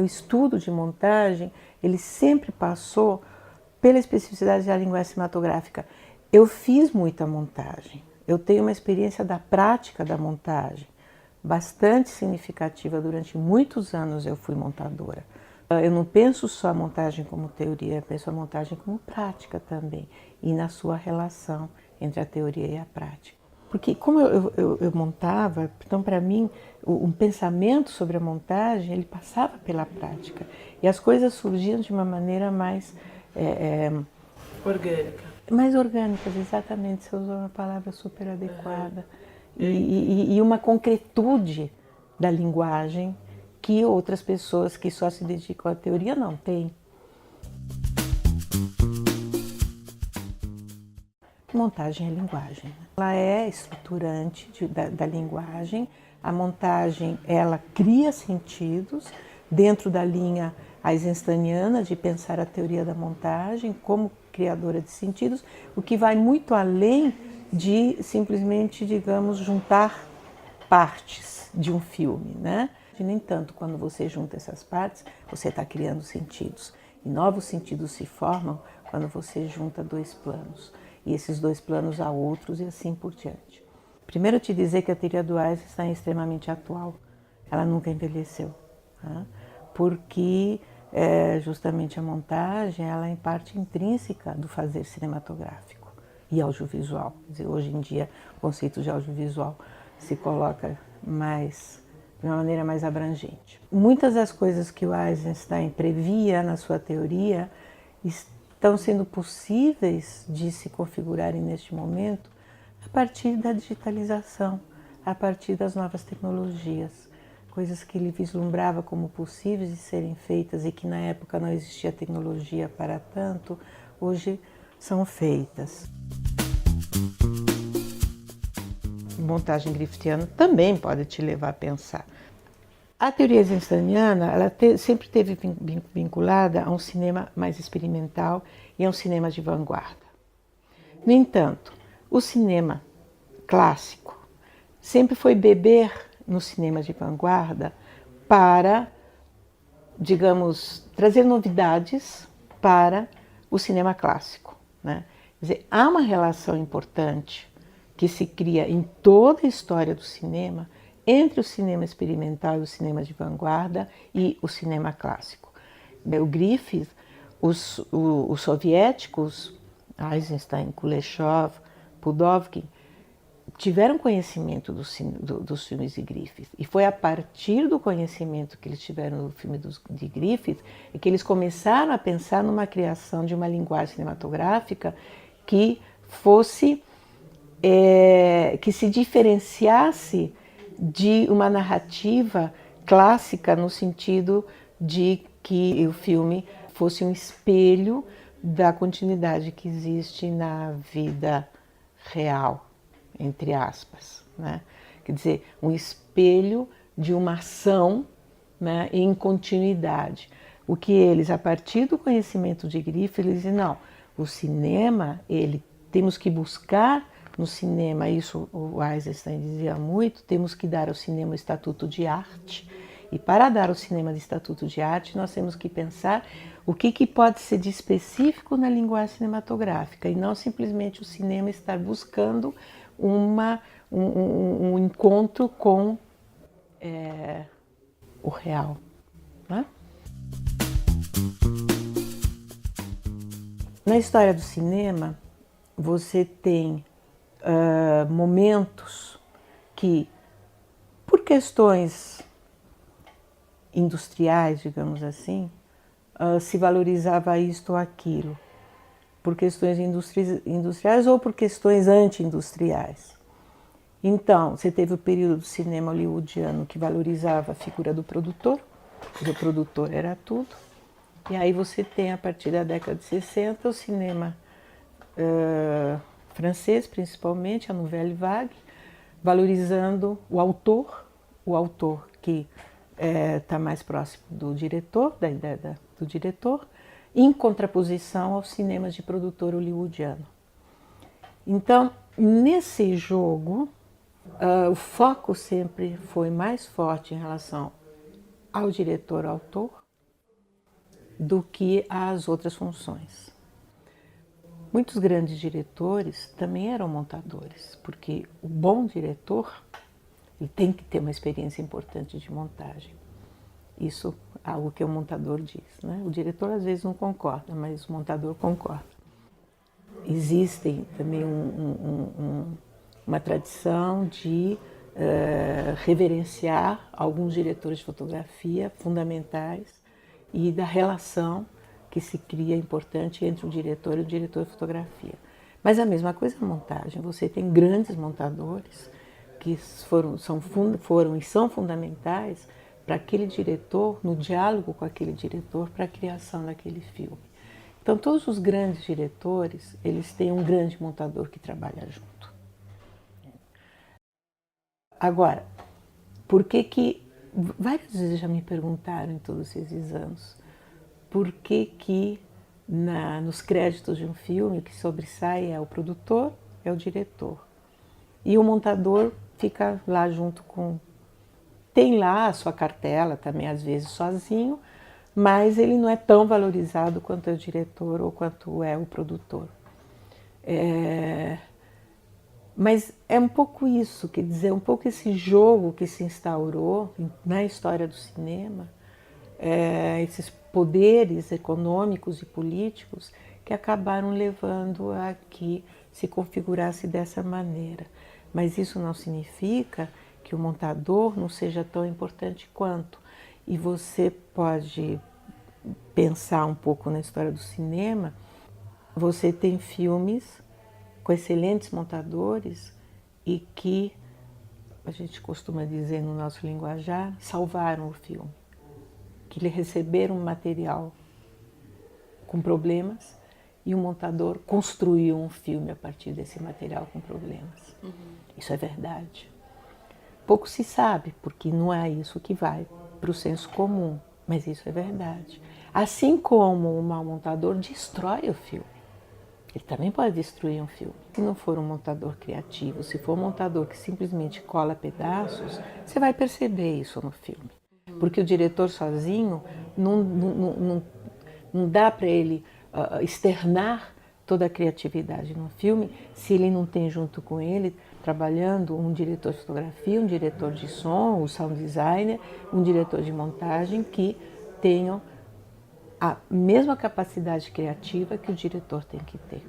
meu estudo de montagem, ele sempre passou pela especificidade da linguagem cinematográfica. Eu fiz muita montagem, eu tenho uma experiência da prática da montagem bastante significativa. Durante muitos anos eu fui montadora. Eu não penso só a montagem como teoria, eu penso a montagem como prática também, e na sua relação entre a teoria e a prática. Porque como eu montava, então para mim um pensamento sobre a montagem, ele passava pela prática. E as coisas surgiam de uma maneira mais... orgânica. Mais orgânicas, exatamente, você usou uma palavra super adequada. E uma concretude da linguagem que outras pessoas que só se dedicam à teoria não têm. Montagem é linguagem. Ela é estruturante da linguagem. A montagem, ela cria sentidos dentro da linha eisensteiniana de pensar a teoria da montagem como criadora de sentidos, o que vai muito além de simplesmente, digamos, juntar partes de um filme, né? E, no entanto, quando você junta essas partes, você está criando sentidos. E novos sentidos se formam quando você junta dois planos. E esses dois planos a outros e assim por diante. Primeiro, te dizer que a teoria do Eisenstein é extremamente atual. Ela nunca envelheceu. Né? Porque justamente a montagem ela é em parte intrínseca do fazer cinematográfico e audiovisual. Quer dizer, hoje em dia, o conceito de audiovisual se coloca de uma maneira mais abrangente. Muitas das coisas que o Eisenstein previa na sua teoria estão sendo possíveis de se configurarem neste momento a partir da digitalização, a partir das novas tecnologias. Coisas que ele vislumbrava como possíveis de serem feitas e que na época não existia tecnologia para tanto, hoje são feitas. Montagem griffiana também pode te levar a pensar. A teoria eisensteiniana ela sempre esteve vinculada a um cinema mais experimental e a um cinema de vanguarda. No entanto, o cinema clássico sempre foi beber no cinema de vanguarda para, digamos, trazer novidades para o cinema clássico. Né? Quer dizer, há uma relação importante que se cria em toda a história do cinema entre o cinema experimental e o cinema de vanguarda e o cinema clássico. O Griffith, os soviéticos, Eisenstein, Kuleshov, Pudovkin, tiveram conhecimento dos filmes de Griffith. E foi a partir do conhecimento que eles tiveram do filme de Griffith que eles começaram a pensar numa criação de uma linguagem cinematográfica que fosse, que se diferenciasse de uma narrativa clássica no sentido de que o filme fosse um espelho da continuidade que existe na vida real, entre aspas, né? Quer dizer, um espelho de uma ação, né, em continuidade. O que eles, a partir do conhecimento de Griffith, eles dizem, não, o cinema, temos que buscar no cinema, isso o Eisenstein dizia muito, temos que dar ao cinema o estatuto de arte. E para dar ao cinema de estatuto de arte, nós temos que pensar o que pode ser de específico na linguagem cinematográfica e não simplesmente o cinema estar buscando um encontro com o real. Né? Na história do cinema, você tem momentos que, por questões industriais, digamos assim, se valorizava isto ou aquilo, por questões industriais ou por questões anti-industriais. Então, você teve o período do cinema hollywoodiano que valorizava a figura do produtor, o produtor era tudo, e aí você tem, a partir da década de 60, o cinema francês, principalmente, a Nouvelle Vague, valorizando o autor que está mais próximo do diretor, da ideia do diretor, em contraposição aos cinemas de produtor hollywoodiano. Então, nesse jogo, o foco sempre foi mais forte em relação ao diretor-autor do que as outras funções. Muitos grandes diretores também eram montadores, porque o bom diretor ele tem que ter uma experiência importante de montagem. Isso é algo que o montador diz, né? O diretor às vezes não concorda, mas o montador concorda. Existe também uma tradição de reverenciar alguns diretores de fotografia fundamentais e da relação que se cria importante entre o diretor e o diretor de fotografia. Mas a mesma coisa na montagem. Você tem grandes montadores que foram e são fundamentais para aquele diretor, no diálogo com aquele diretor, para a criação daquele filme. Então, todos os grandes diretores, eles têm um grande montador que trabalha junto. Agora, por que várias vezes já me perguntaram em todos esses anos, por que nos créditos de um filme o que sobressai é o produtor, é o diretor. E o montador fica lá junto com... Tem lá a sua cartela também, às vezes sozinho, mas ele não é tão valorizado quanto é o diretor ou quanto é o produtor. Mas é um pouco isso, quer dizer, um pouco esse jogo que se instaurou na história do cinema, esses poderes econômicos e políticos que acabaram levando a que se configurasse dessa maneira. Mas isso não significa que o montador não seja tão importante quanto. E você pode pensar um pouco na história do cinema, você tem filmes com excelentes montadores e que, a gente costuma dizer no nosso linguajar, salvaram o filme. Que lhe receberam um material com problemas e o montador construiu um filme a partir desse material com problemas. Isso é verdade. Pouco se sabe, porque não é isso que vai para o senso comum, mas isso é verdade. Assim como o mau montador destrói o filme, ele também pode destruir um filme. Se não for um montador criativo, se for um montador que simplesmente cola pedaços, você vai perceber isso no filme. Porque o diretor sozinho não dá para ele externar toda a criatividade no filme se ele não tem junto com ele, trabalhando, um diretor de fotografia, um diretor de som, o sound designer, um diretor de montagem que tenham a mesma capacidade criativa que o diretor tem que ter.